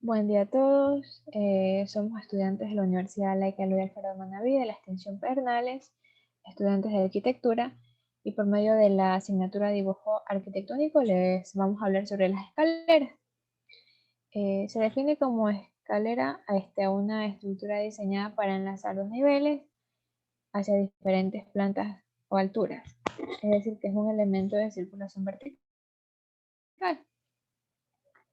Buen día a todos. Somos estudiantes de la Universidad Laica Luis Alfredo Manaví de la extensión Pernales, estudiantes de arquitectura, y por medio de la asignatura de dibujo arquitectónico les vamos a hablar sobre las escaleras. Se define como escalera a una estructura diseñada para enlazar dos niveles hacia diferentes plantas o alturas. Es decir, que es un elemento de circulación vertical.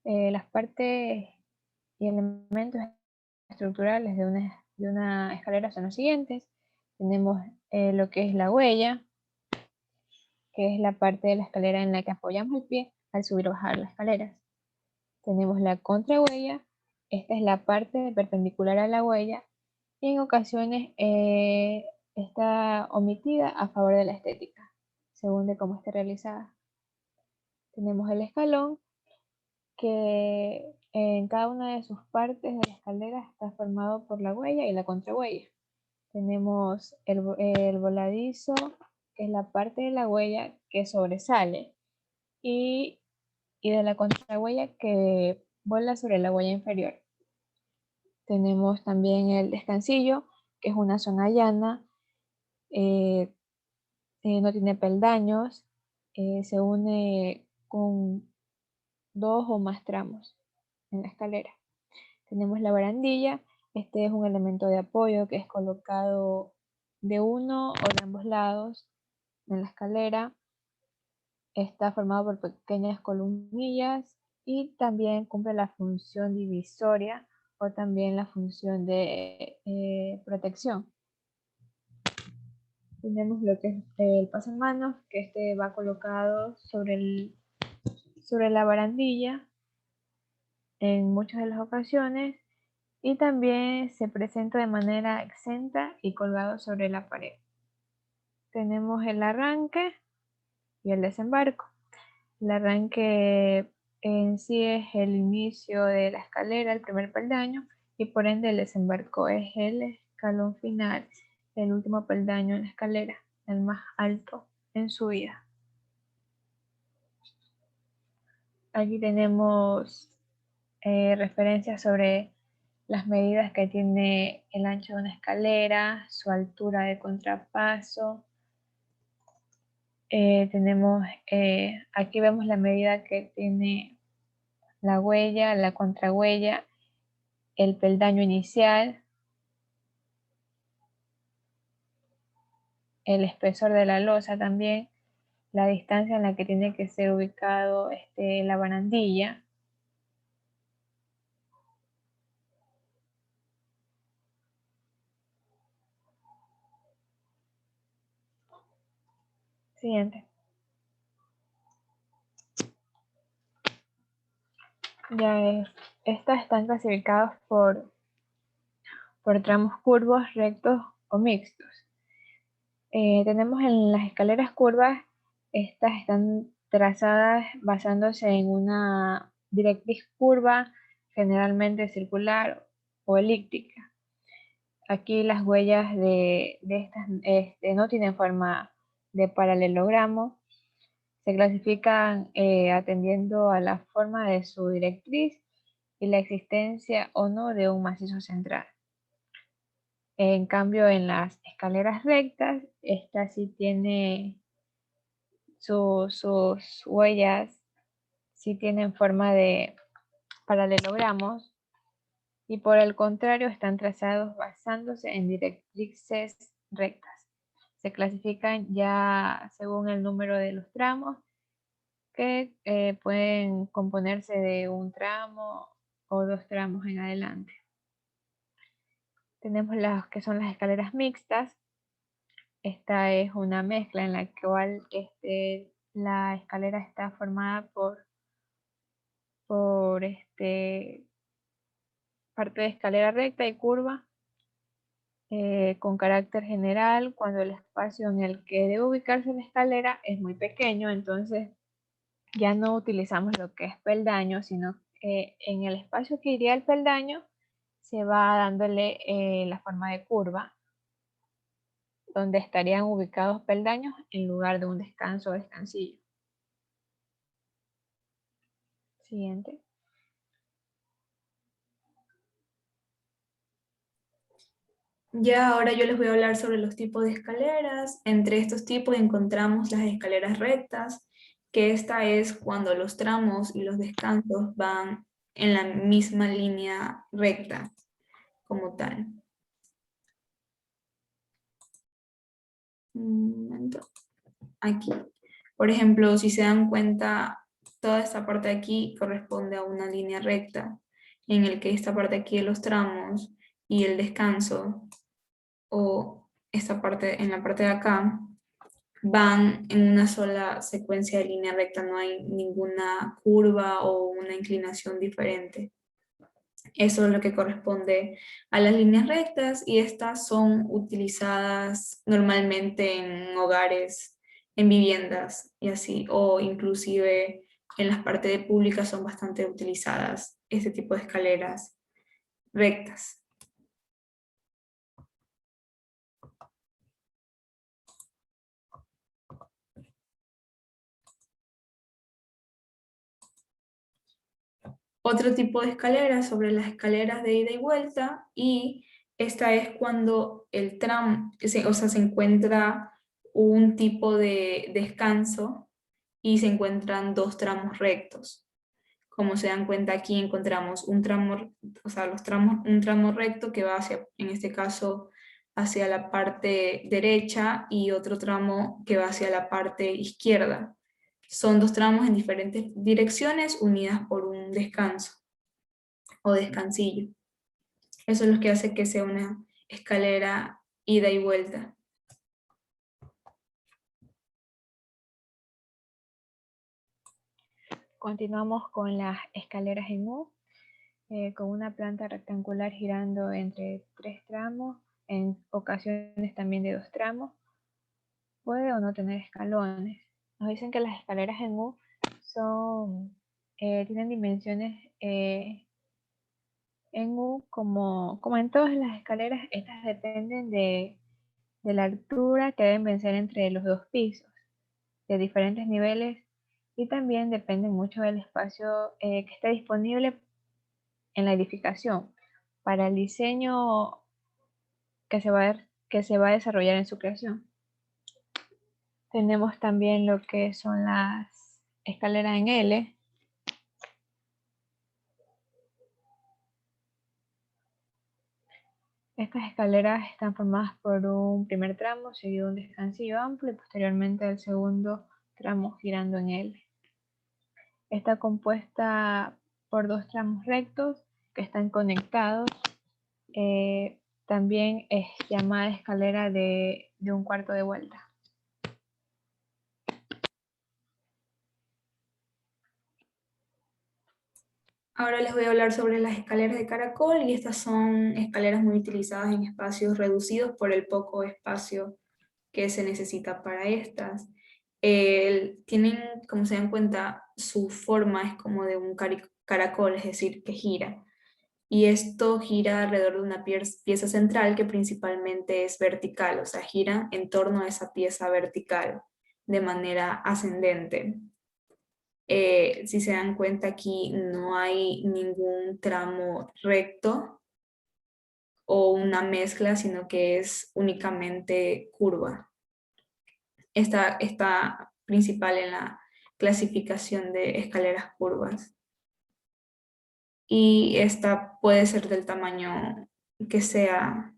Las partes y elementos estructurales de una escalera son los siguientes. Tenemos lo que es la huella, que es la parte de la escalera en la que apoyamos el pie al subir o bajar las escaleras. Tenemos la contrahuella, esta es la parte perpendicular a la huella y en ocasiones está omitida a favor de la estética, según de cómo esté realizada. Tenemos el escalón, que en cada una de sus partes de la escalera está formado por la huella y la contrahuella. Tenemos el voladizo, que es la parte de la huella que sobresale, y de la contrahuella que vuela sobre la huella inferior. Tenemos también el descansillo, que es una zona llana, no tiene peldaños, se une con dos o más tramos en la escalera. Tenemos la barandilla, este es un elemento de apoyo que es colocado de uno o de ambos lados en la escalera. Está formado por pequeñas columnillas y también cumple la función divisoria o también la función de protección. Tenemos lo que es el pasamanos, que este va colocado sobre la barandilla en muchas de las ocasiones, y también se presenta de manera exenta y colgado sobre la pared. Tenemos el arranque y el desembarco. El arranque en sí es el inicio de la escalera, el primer peldaño, y por ende el desembarco es el escalón final, el último peldaño en la escalera, el más alto en subida. Aquí tenemos referencias sobre las medidas que tiene el ancho de una escalera, su altura de contrapaso. Aquí vemos la medida que tiene la huella, la contrahuella, el peldaño inicial, el espesor de la losa también, la distancia en la que tiene que ser ubicado la barandilla. Siguiente. Estas están clasificadas por tramos curvos, rectos o mixtos. Tenemos en las escaleras curvas, estas están trazadas basándose en una directriz curva, generalmente circular o elíptica. Aquí las huellas de estas no tienen forma de paralelogramo, se clasifican atendiendo a la forma de su directriz y la existencia o no de un macizo central. En cambio, en las escaleras rectas, esta sí tiene sus huellas, sí tienen forma de paralelogramos, y por el contrario están trazados basándose en directrices rectas. Se clasifican ya según el número de los tramos, que pueden componerse de un tramo o dos tramos en adelante. Tenemos las que son las escaleras mixtas. Esta es una mezcla en la cual la escalera está formada por parte de escalera recta y curva, con carácter general, cuando el espacio en el que debe ubicarse la escalera es muy pequeño, entonces ya no utilizamos lo que es peldaño, sino en el espacio que iría el peldaño se va dándole la forma de curva, donde estarían ubicados peldaños en lugar de un descanso o descansillo. Siguiente. Ya ahora yo les voy a hablar sobre los tipos de escaleras. Entre estos tipos encontramos las escaleras rectas, que esta es cuando los tramos y los descansos van en la misma línea recta como tal. Un momento. Aquí. Por ejemplo, si se dan cuenta, toda esta parte de aquí corresponde a una línea recta, en el que esta parte de aquí de los tramos y el descanso, o esta parte en la parte de acá, van en una sola secuencia de línea recta, no hay ninguna curva o una inclinación diferente. Eso es lo que corresponde a las líneas rectas y estas son utilizadas normalmente en hogares, en viviendas y así, o inclusive en las partes públicas son bastante utilizadas este tipo de escaleras rectas. Otro tipo de escaleras sobre las escaleras de ida y vuelta, y esta es cuando el tram, o sea, se encuentra un tipo de descanso y se encuentran dos tramos rectos. Como se dan cuenta aquí encontramos un tramo, o sea, un tramo recto que va hacia, en este caso, hacia la parte derecha y otro tramo que va hacia la parte izquierda. Son dos tramos en diferentes direcciones unidas por un descanso o descansillo. Eso es lo que hace que sea una escalera ida y vuelta. Continuamos con las escaleras en U, con una planta rectangular girando entre 3 tramos, en ocasiones también de 2 tramos. Puede o no tener escalones. Nos dicen que las escaleras en U tienen dimensiones en U, como en todas las escaleras. Estas dependen de la altura que deben vencer entre los dos pisos, de diferentes niveles, y también dependen mucho del espacio que esté disponible en la edificación para el diseño que se va a desarrollar en su creación. Tenemos también lo que son las escaleras en L. Estas escaleras están formadas por un primer tramo, seguido de un descansillo amplio y posteriormente el segundo tramo girando en L. Está compuesta por 2 tramos rectos que están conectados. También es llamada escalera de un cuarto de vuelta. Ahora les voy a hablar sobre las escaleras de caracol, y estas son escaleras muy utilizadas en espacios reducidos por el poco espacio que se necesita para estas. Tienen, como se dan cuenta, su forma es como de un caracol, es decir, que gira. Y esto gira alrededor de una pieza central que principalmente es vertical, o sea, gira en torno a esa pieza vertical de manera ascendente. Si se dan cuenta, aquí no hay ningún tramo recto o una mezcla, sino que es únicamente curva. Esta está principal en la clasificación de escaleras curvas. Y esta puede ser del tamaño que sea,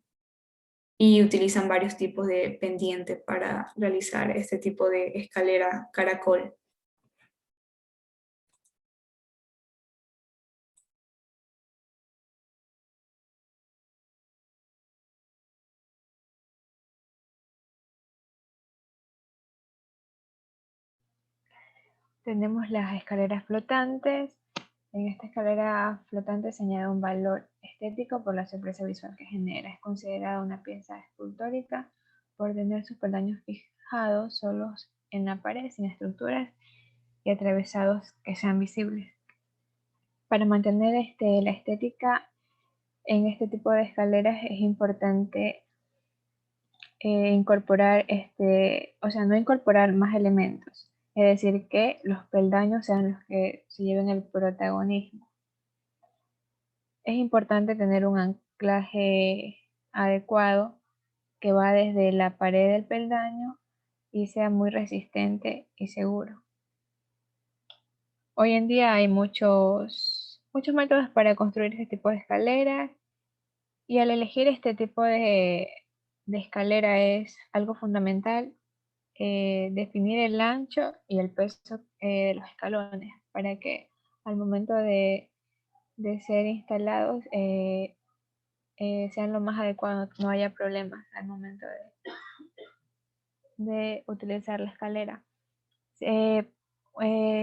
y utilizan varios tipos de pendiente para realizar este tipo de escalera caracol. Tenemos las escaleras flotantes. En esta escalera flotante se añade un valor estético por la sorpresa visual que genera. Es considerada una pieza escultórica por tener sus peldaños fijados solos en la pared, sin estructuras y atravesados que sean visibles. Para mantener la estética en este tipo de escaleras es importante incorporar, o sea, no incorporar más elementos. Es decir, que los peldaños sean los que se lleven el protagonismo. Es importante tener un anclaje adecuado que va desde la pared del peldaño y sea muy resistente y seguro. Hoy en día hay muchos métodos para construir este tipo de escaleras y al elegir este tipo de escalera es algo fundamental definir el ancho y el peso de los escalones para que al momento de ser instalados sean lo más adecuados, no haya problemas al momento de utilizar la escalera. Eh,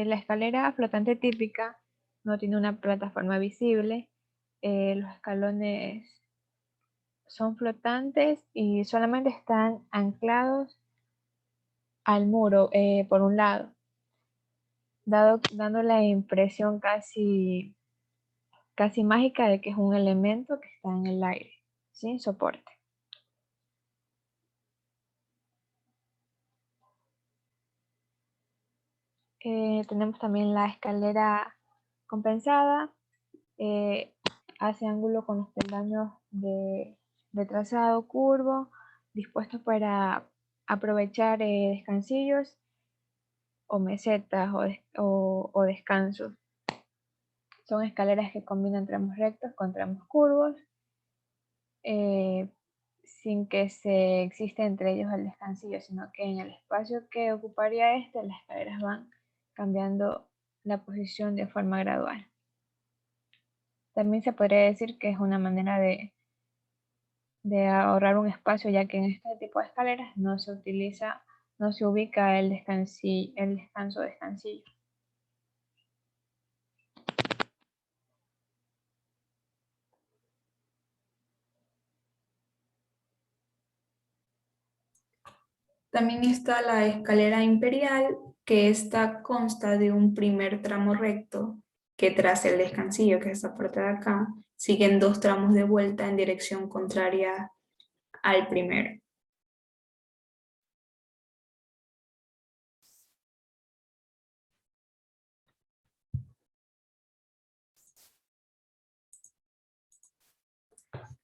la escalera flotante típica no tiene una plataforma visible, los escalones son flotantes y solamente están anclados al muro por un lado, dando la impresión casi mágica de que es un elemento que está en el aire, sin soporte. Tenemos también la escalera compensada, hace ángulo con los peldaños de trazado curvo, dispuestos para aprovechar descansillos o mesetas o descansos. Son escaleras que combinan tramos rectos con tramos curvos, sin que se exista entre ellos el descansillo, sino que en el espacio que ocuparía las escaleras van cambiando la posición de forma gradual. También se podría decir que es una manera de ahorrar un espacio, ya que en este tipo de escaleras no se ubica el descanso descansillo. También está la escalera imperial, que esta consta de un primer tramo recto que tras el descansillo, que es esta parte de acá, siguen 2 tramos de vuelta en dirección contraria al primero.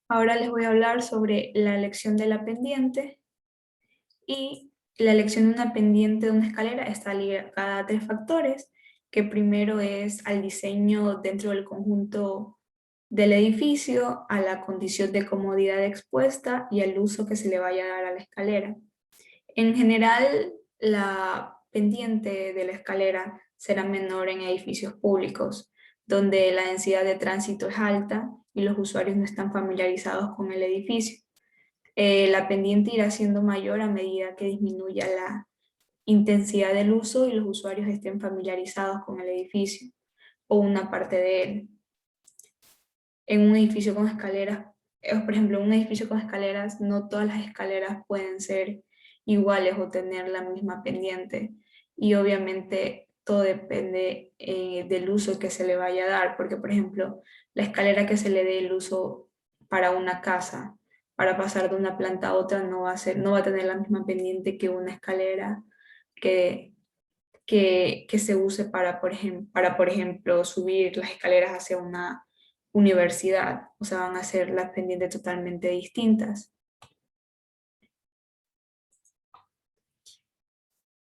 Ahora les voy a hablar sobre la elección de la pendiente, y la elección de una pendiente de una escalera está ligada a 3 factores, que primero es al diseño dentro del conjunto del edificio, a la condición de comodidad expuesta y al uso que se le vaya a dar a la escalera. En general, la pendiente de la escalera será menor en edificios públicos, donde la densidad de tránsito es alta y los usuarios no están familiarizados con el edificio. La pendiente irá siendo mayor a medida que disminuya la intensidad del uso y los usuarios estén familiarizados con el edificio o una parte de él. En un edificio con escaleras, por ejemplo, en un edificio con escaleras, no todas las escaleras pueden ser iguales o tener la misma pendiente. Y obviamente todo depende del uso que se le vaya a dar, porque por ejemplo, la escalera que se le dé el uso para una casa, para pasar de una planta a otra, no va a tener la misma pendiente que una escalera que, que se use para, por ejemplo, subir las escaleras hacia una universidad. O sea, van a ser las pendientes totalmente distintas.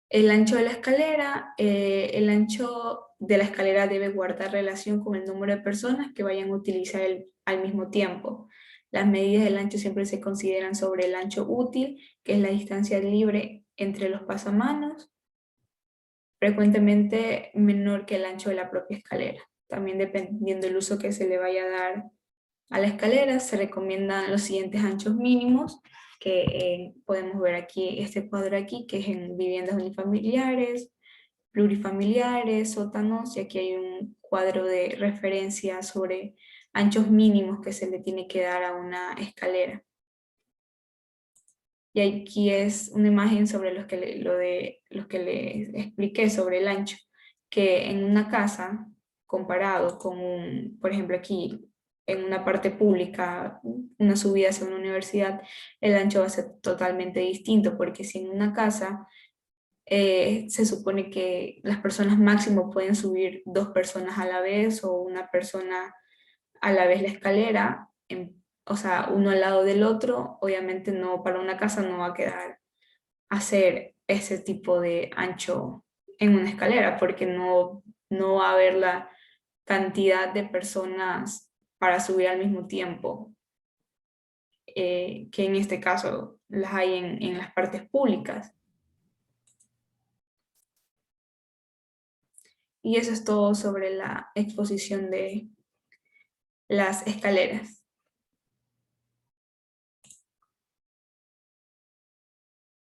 El ancho de la escalera, el ancho de la escalera debe guardar relación con el número de personas que vayan a utilizar al mismo tiempo. Las medidas del ancho siempre se consideran sobre el ancho útil, que es la distancia libre entre los pasamanos, frecuentemente menor que el ancho de la propia escalera. También dependiendo del uso que se le vaya a dar a la escalera, se recomiendan los siguientes anchos mínimos, que podemos ver aquí, este cuadro aquí, que es en viviendas unifamiliares, plurifamiliares, sótanos, y aquí hay un cuadro de referencia sobre anchos mínimos que se le tiene que dar a una escalera. Y aquí es una imagen sobre los que les expliqué sobre el ancho, que en una casa, comparado con por ejemplo aquí, en una parte pública, una subida hacia una universidad, el ancho va a ser totalmente distinto, porque si en una casa se supone que las personas máximo pueden subir 2 personas a la vez o una persona a la vez la escalera, o sea, uno al lado del otro, obviamente no, para una casa no va a quedar hacer ese tipo de ancho en una escalera, porque no va a haber la cantidad de personas para subir al mismo tiempo, que en este caso las hay en las partes públicas. Y eso es todo sobre la exposición de las escaleras.